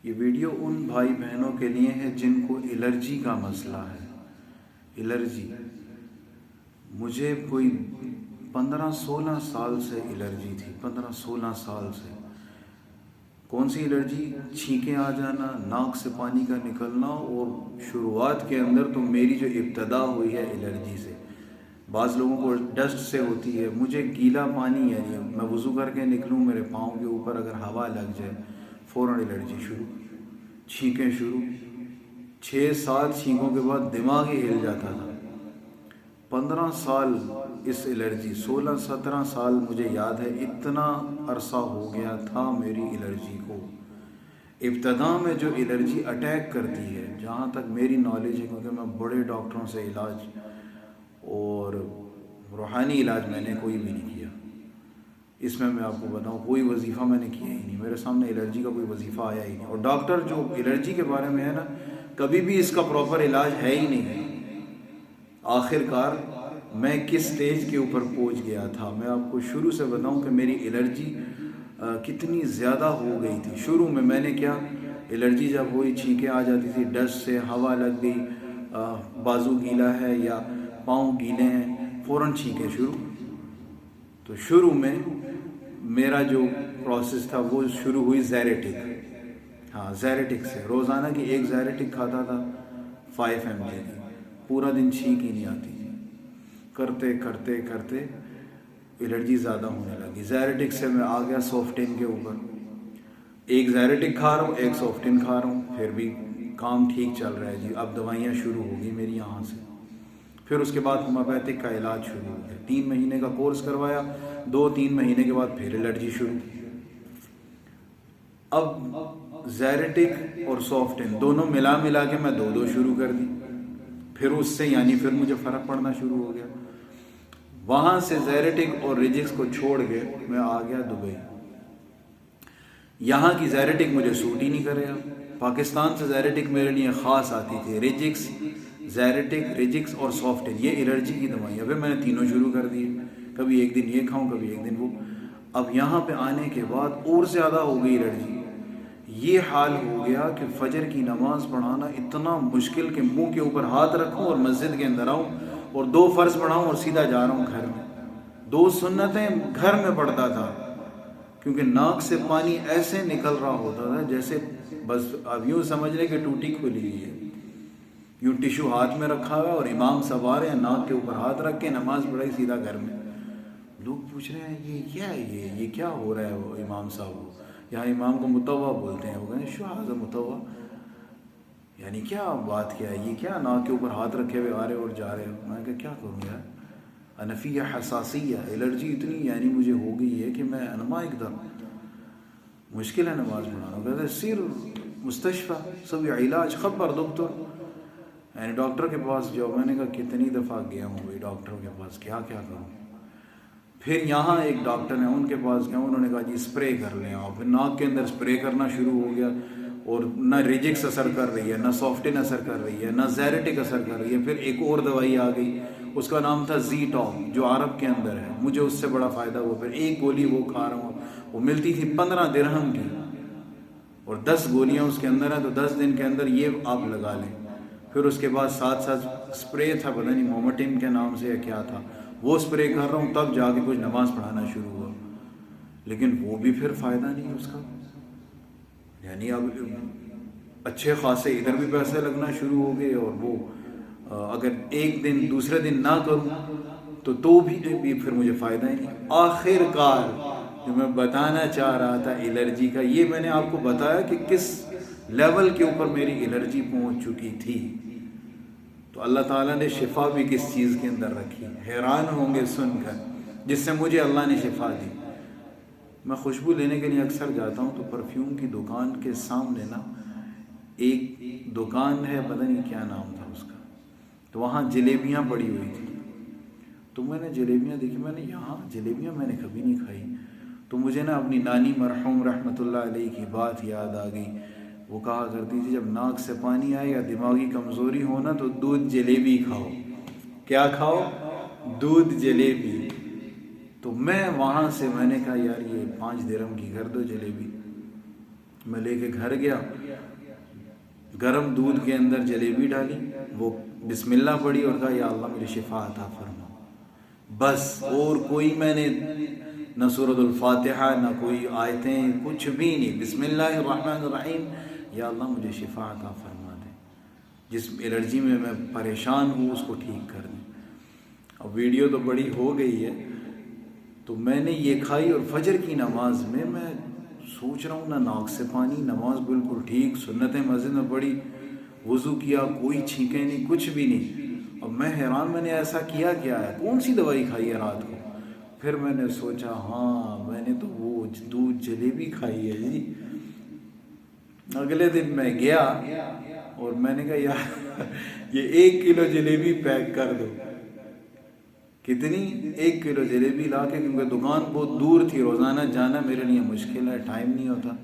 ये वीडियो उन भाई बहनों के लिए है जिनको एलर्जी का मसला है। एलर्जी मुझे कोई 15-16 साल से एलर्जी थी, 15-16 साल से। कौन सी एलर्जी? छींकें आ जाना, नाक से पानी का निकलना। और शुरुआत के अंदर तो मेरी जो इब्तदा हुई है एलर्जी से, बाज़ लोगों को डस्ट से होती है, मुझे गीला पानी, यानी मैं वज़ू करके निकलूँ, मेरे पाँव के ऊपर अगर हवा लग जाए फ़ौरन एलर्जी शुरू, छींकें शुरू। 6-7 छींकों के बाद दिमाग ही हिल जाता था। 15 साल इस एलर्जी, 16-17 साल मुझे याद है, इतना अरसा हो गया था मेरी एलर्जी को। इब्तदा में जो एलर्जी अटैक करती है, जहाँ तक मेरी नॉलेज है, क्योंकि मैं बड़े डॉक्टरों से इलाज और रूहानी इलाज मैंने कोई भी नहीं किया। इसमें मैं आपको बताऊं, कोई वजीफ़ा मैंने किया ही नहीं, मेरे सामने एलर्जी का कोई वजीफ़ा आया ही नहीं। और डॉक्टर जो एलर्जी के बारे में है ना, कभी भी इसका प्रॉपर इलाज है ही नहीं। आखिरकार मैं किस स्टेज के ऊपर पहुंच गया था, मैं आपको शुरू से बताऊं कि मेरी एलर्जी कितनी ज़्यादा हो गई थी। शुरू में मैंने क्या, एलर्जी जब हुई, छींकें आ जाती थी, डस्ट से हवा लग गई, बाजू गीला है या पाँव गीले हैं, फ़ौरन छींकें शुरू। तो शुरू में मेरा जो प्रोसेस था वो शुरू हुई ज़ैरेटिक। हाँ, ज़ैरेटिक से रोज़ाना की एक ज़ैरेटिक खाता था 5 mg की, पूरा दिन छींक ही नहीं आती थी। करते करते करते एलर्जी ज़्यादा होने लगी। ज़ैरेटिक से मैं आ गया सॉफ्टिन के ऊपर, एक ज़ैरेटिक खा रहा हूँ, एक सॉफ्टिन खा रहा हूँ, फिर भी काम ठीक चल रहा है जी। अब दवाइयाँ शुरू हो गई मेरी यहाँ से। फिर उसके बाद होम्योपैथिक का इलाज शुरू हो गया, 3 महीने का कोर्स करवाया, 2-3 महीने के बाद फिर एलर्जी शुरू। अब ज़ैरेटिक और सॉफ्टिन दोनों मिला के मैं 2-2 शुरू कर दी। फिर उससे यानी फिर मुझे फ़र्क पड़ना शुरू हो गया। वहाँ से ज़ैरेटिक और रिजिक्स को छोड़ के मैं आ गया दुबई। यहाँ की ज़ैरेटिक मुझे सूट ही नहीं करेगा। पाकिस्तान से ज़ैरेटिक मेरे लिए ख़ास आती थी, रिजिक्स, ज़ैरेटिक, रिजिक्स और सॉफ्टिन, ये एलर्जी की दवाइयाँ। फिर मैंने तीनों शुरू कर दिए, कभी एक दिन ये खाऊं, कभी एक दिन वो। अब यहाँ पे आने के बाद और ज़्यादा हो गई एलर्जी। ये हाल हो गया कि फजर की नमाज़ पढ़ाना इतना मुश्किल कि मुंह के ऊपर हाथ रखूं और मस्जिद के अंदर आऊं और 2 फ़र्ज़ पढ़ाऊं और सीधा जा रहा हूं घर में। 2 सुन्नतें घर में पढ़ता था, क्योंकि नाक से पानी ऐसे निकल रहा होता था जैसे बस अब यूँ समझ लें कि टूटी खुली हुई है। यूँ टिशू हाथ में रखा हुआ है और इमाम सवार है, नाक के ऊपर हाथ रख के नमाज पढ़ाई, सीधा घर में। लोग पूछ रहे हैं ये क्या है, ये क्या हो रहा है? वो इमाम साहब, यहाँ इमाम को मुतव्वा बोलते हैं, वो कहते हैं शुहाज़ मुतव्वा, यानी क्या बात क्या है, ये क्या नाक के ऊपर हाथ रखे हुए आ रहे और जा रहे हो? मैं कहा क्या करूँ यार, अनफिया हसासिया, एलर्जी इतनी यानी मुझे हो गई है कि मैं अनमा एकदम मुश्किल है नमाज पढ़ाना। कहते सिर मुस्तशफ़ा सब इलाज खबर डॉक्टर, यानी डॉक्टर के पास जाओ। मैंने कहा कितनी दफ़ा गया हूँ भाई डॉक्टरों के पास, क्या क्या करूँ। फिर यहाँ एक डॉक्टर है, उनके पास गया, उन्होंने कहा जी स्प्रे कर लें आप। फिर नाक के अंदर स्प्रे करना शुरू हो गया, और ना रिजिक्स असर कर रही है, ना सॉफ्टिन असर कर रही है, ना ज़ैरेटिक असर कर रही है। फिर एक और दवाई आ गई, उसका नाम था ज़ीटॉप, जो अरब के अंदर है, मुझे उससे बड़ा फ़ायदा हुआ। फिर एक गोली वो खा रहा हूँ, वो मिलती थी 15 दिरहम की, और 10 गोलियाँ उसके अंदर है, तो 10 दिन के अंदर ये आप लगा लें। फिर उसके बाद साथ साथ स्प्रे था, पता नहीं मोमोटिन के नाम से या क्या था, वो स्प्रे कर रहा हूँ, तब जाके कुछ नमाज़ पढ़ाना शुरू हुआ। लेकिन वो भी फिर फ़ायदा नहीं उसका, यानी अब अच्छे खासे इधर भी पैसे लगना शुरू हो गए, और वो अगर एक दिन दूसरे दिन ना करूँ तो भी फिर मुझे फ़ायदा ही नहीं। आखिरकार जो मैं बताना चाह रहा था एलर्जी का, ये मैंने आपको बताया कि किस लेवल के ऊपर मेरी एलर्जी पहुंच चुकी थी। तो अल्लाह ताला ने शिफा भी किस चीज़ के अंदर रखी, हैरान होंगे सुनकर, जिससे मुझे अल्लाह ने शिफा दी। मैं खुशबू लेने के लिए अक्सर जाता हूँ, तो परफ्यूम की दुकान के सामने ना एक दुकान है, पता नहीं क्या नाम था उसका, तो वहाँ जलेबियाँ पड़ी हुई थी। तो मैंने जलेबियाँ देखी, मैंने यहाँ जलेबियाँ मैंने कभी नहीं खाई। तो मुझे ना अपनी नानी मरहूम रहमतुल्लाह अलैह की बात याद आ गई। वो कहा करती थी जब नाक से पानी आए या दिमागी कमज़ोरी हो ना, तो दूध जलेबी खाओ। क्या खाओ? दूध जलेबी। तो मैं वहाँ से मैंने कहा यार ये 5 दिरहम की कर दो जलेबी। मैं लेके घर गया, गरम दूध के अंदर जलेबी डाली, वो बिस्मिल्लाह पढ़ी और कहा या अल्लाह मुझे शिफा अता फरमा। बस और कोई मैंने न सूरतुल फातिहा न कोई आयतें, कुछ भी नहीं, बिस्मिल्लाहिर्रहमानिर्रहीम, या अल्लाह मुझे शिफा अता फरमा दे, जिस एलर्जी में मैं परेशान हूँ उसको ठीक कर दें। अब वीडियो तो बड़ी हो गई है, तो मैंने ये खाई और फजर की नमाज में मैं सोच रहा हूँ ना नाक से पानी, नमाज बिल्कुल ठीक, सुन्नतें मस्जिद में पढ़ी, वज़ू किया, कोई छींके नहीं, कुछ भी नहीं। अब मैं हैरान, मैंने ऐसा किया क्या है, कौन सी दवाई खाई है रात को? फिर मैंने सोचा हाँ मैंने तो वो दूध जलेबी खाई है जी। अगले दिन मैं गया और मैंने कहा यार ये 1 किलो जलेबी पैक कर दो। कितनी? 1 किलो जलेबी ला के, क्योंकि दुकान बहुत दूर थी, रोज़ाना जाना मेरे लिए मुश्किल है, टाइम नहीं होता।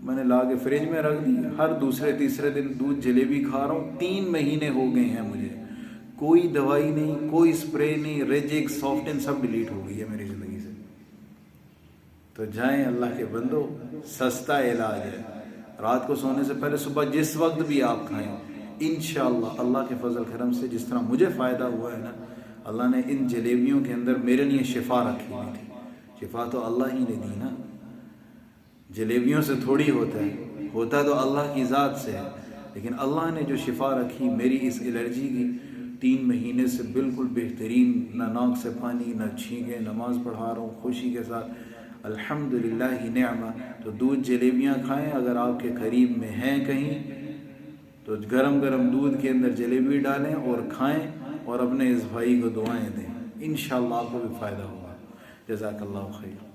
मैंने ला के फ्रिज में रख दी, हर दूसरे तीसरे दिन दूध जलेबी खा रहा हूँ। 3 महीने हो गए हैं मुझे, कोई दवाई नहीं, कोई स्प्रे नहीं, रेजिक्स सॉफ्टन सब डिलीट हो गई है मेरी ज़िंदगी से। तो जाएं अल्लाह के बंदो, सस्ता इलाज है। रात को सोने से पहले सुबह जिस वक्त भी आप खाएं, इंशाअल्लाह अल्लाह के फजल करम से जिस तरह मुझे फ़ायदा हुआ है ना, अल्लाह ने इन जलेबियों के अंदर मेरे लिए शिफा रखी हुई थी। शिफा तो अल्लाह ही ने दी ना, जलेबियों से थोड़ी होता तो अल्लाह की ज़ात से है। लेकिन अल्लाह ने जो शिफा रखी मेरी इस एलर्जी की, 3 महीने से बिल्कुल बेहतरीन, ना नाक से पानी, ना छींके, नमाज पढ़ा रहा हूँ खुशी के साथ, अल्हम्दुलिल्लाह ही नेमा। तो दूध जलेबियाँ खाएं, अगर आपके करीब में हैं कहीं तो गरम गरम दूध के अंदर जलेबी डालें और खाएं, और अपने इस भाई को दुआएं दें, इंशाअल्लाह आपको भी फ़ायदा होगा। जज़ाकल्लाहु खैर।